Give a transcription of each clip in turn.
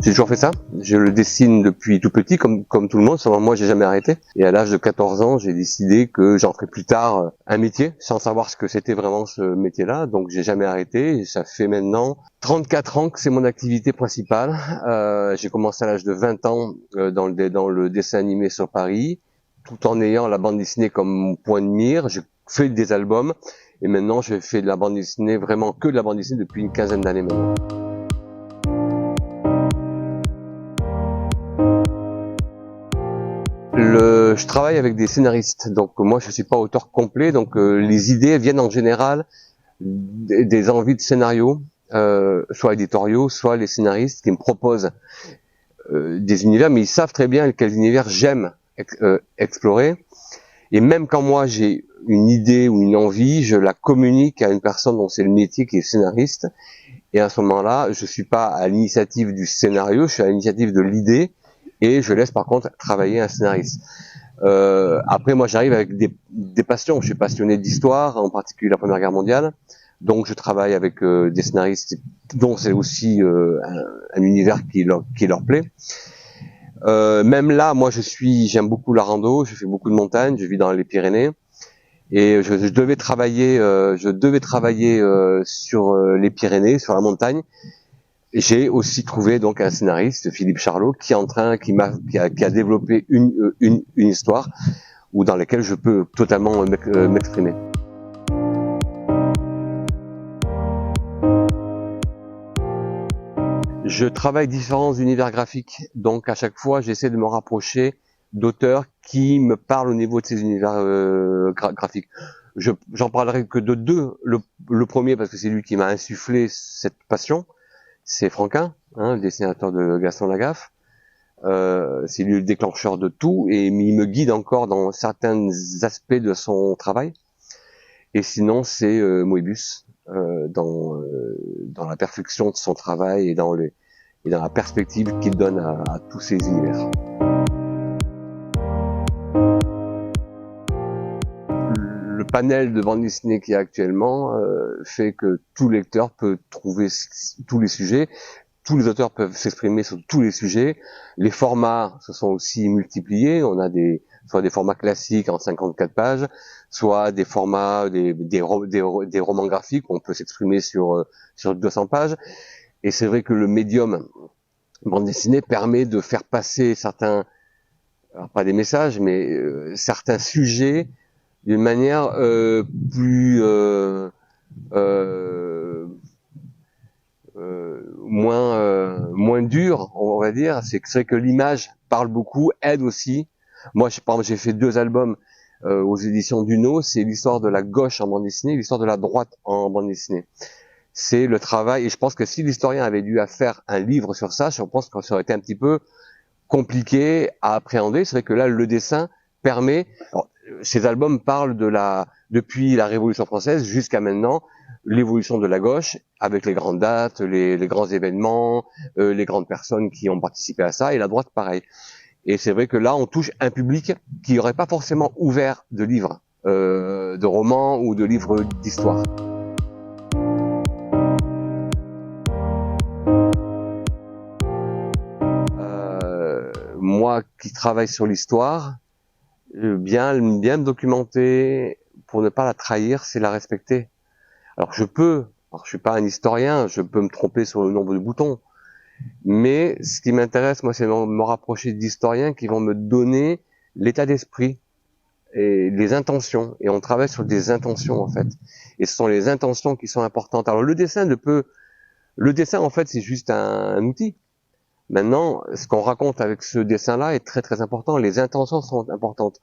J'ai toujours fait ça. Je le dessine depuis tout petit, comme tout le monde. Seulement moi, j'ai jamais arrêté. Et à l'âge de 14 ans, j'ai décidé que j'en ferais plus tard un métier, sans savoir ce que c'était vraiment ce métier-là. Donc, j'ai jamais arrêté. Et ça fait maintenant 34 ans que c'est mon activité principale. J'ai commencé à l'âge de 20 ans dans le dessin animé sur Paris, tout en ayant la bande dessinée comme point de mire. J'ai fait des albums. Et maintenant, je fais de la bande dessinée, vraiment que de la bande dessinée depuis une quinzaine d'années maintenant. Je travaille avec des scénaristes, donc moi je suis pas auteur complet, donc les idées viennent en général des envies de scénario, soit éditoriaux, soit les scénaristes qui me proposent des univers, mais ils savent très bien quels univers j'aime explorer. Et même quand moi j'ai une idée ou une envie, je la communique à une personne dont c'est le métier qui est scénariste. Et à ce moment-là, je suis pas à l'initiative du scénario, je suis à l'initiative de l'idée, et je laisse par contre travailler un scénariste. Après, moi, j'arrive avec des passions. Je suis passionné d'histoire, en particulier la Première Guerre mondiale. Donc, je travaille avec des scénaristes dont c'est aussi un univers qui leur plaît. Même là, moi, j'aime beaucoup la rando. Je fais beaucoup de montagnes. Je vis dans les Pyrénées. Et je devais travailler sur les Pyrénées, sur la montagne. J'ai aussi trouvé donc un scénariste, Philippe Charlot, qui a développé une histoire ou dans laquelle je peux totalement m'exprimer. Je travaille différents univers graphiques, donc à chaque fois j'essaie de me rapprocher d'auteurs qui me parlent au niveau de ces univers graphiques. J'en parlerai que de deux. Le premier parce que c'est lui qui m'a insufflé cette passion, c'est Franquin, le dessinateur de Gaston Lagaffe. C'est lui le déclencheur de tout et il me guide encore dans certains aspects de son travail. Et sinon, c'est Moebius dans la perfection de son travail et dans la perspective qu'il donne à tous ces univers. Le panel de bande dessinée qu'il y a actuellement fait que tout lecteur peut trouver tous les sujets. Tous les auteurs peuvent s'exprimer sur tous les sujets. Les formats se sont aussi multipliés. On a soit des formats classiques en 54 pages, soit des formats, des romans graphiques où on peut s'exprimer sur 200 pages. Et c'est vrai que le médium bande dessinée permet de faire passer certains, alors pas des messages, mais certains sujets d'une manière plus moins dur, on va dire. C'est vrai que l'image parle beaucoup, aide aussi. Moi, par exemple, j'ai fait 2 albums aux éditions Duno. C'est l'histoire de la gauche en bande dessinée, l'histoire de la droite en bande dessinée. C'est le travail, et je pense que si l'historien avait dû faire un livre sur ça, je pense que ça aurait été un petit peu compliqué à appréhender. C'est vrai que là, le dessin permet. Alors, ces albums parlent depuis la Révolution française jusqu'à maintenant, l'évolution de la gauche, avec les grandes dates, les grands événements, les grandes personnes qui ont participé à ça, et la droite pareil. Et c'est vrai que là, on touche un public qui n'aurait pas forcément ouvert de livres, de romans ou de livres d'histoire. Moi qui travaille sur l'histoire, bien me documenter pour ne pas la trahir, c'est la respecter. Alors je suis pas un historien, je peux me tromper sur le nombre de boutons, mais ce qui m'intéresse, moi, c'est de me rapprocher d'historiens qui vont me donner l'état d'esprit et les intentions. Et on travaille sur des intentions, en fait. Et ce sont les intentions qui sont importantes. Alors le dessin, en fait, c'est juste un outil. Maintenant, ce qu'on raconte avec ce dessin-là est très très important. Les intentions sont importantes.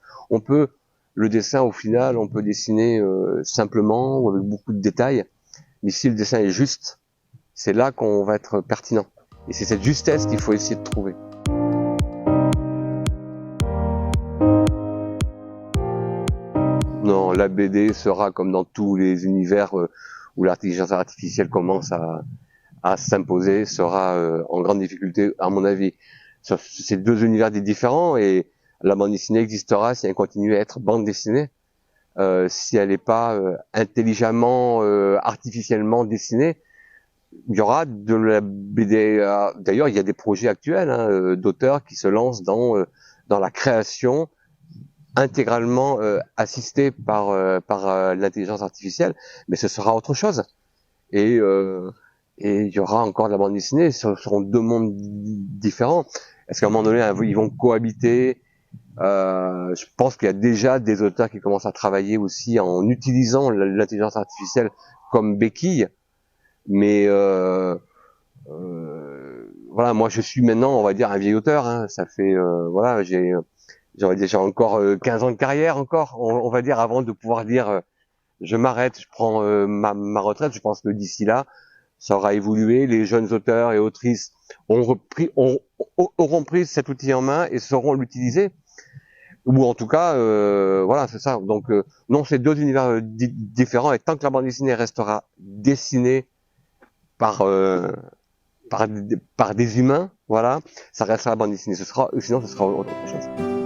Le dessin, au final, on peut dessiner simplement ou avec beaucoup de détails. Mais si le dessin est juste, c'est là qu'on va être pertinent. Et c'est cette justesse qu'il faut essayer de trouver. Non, la BD sera comme dans tous les univers où l'intelligence artificielle commence à s'imposer, sera en grande difficulté, à mon avis. C'est 2 univers différents et la bande dessinée existera si elle continue à être bande dessinée. Si elle n'est pas intelligemment, artificiellement dessinée, il y aura de la BD. D'ailleurs, il y a des projets actuels d'auteurs qui se lancent dans la création intégralement assistée par l'intelligence artificielle, mais ce sera autre chose. Et il y aura encore de la bande dessinée. Ce seront deux mondes différents. Est-ce qu'à un moment donné, ils vont cohabiter? Je pense qu'il y a déjà des auteurs qui commencent à travailler aussi en utilisant l'intelligence artificielle comme béquille. Mais voilà, moi je suis maintenant, on va dire, un vieil auteur. Ça fait voilà, j'aurais déjà encore 15 ans de carrière encore, on va dire, avant de pouvoir dire je m'arrête, je prends ma retraite. Je pense que d'ici là, ça aura évolué. Les jeunes auteurs et autrices auront pris cet outil en main et sauront l'utiliser. Ou en tout cas, voilà, c'est ça. Donc non, c'est deux univers différents. Et tant que la bande dessinée restera dessinée par par des humains, voilà, ça restera la bande dessinée. Sinon, ce sera autre chose.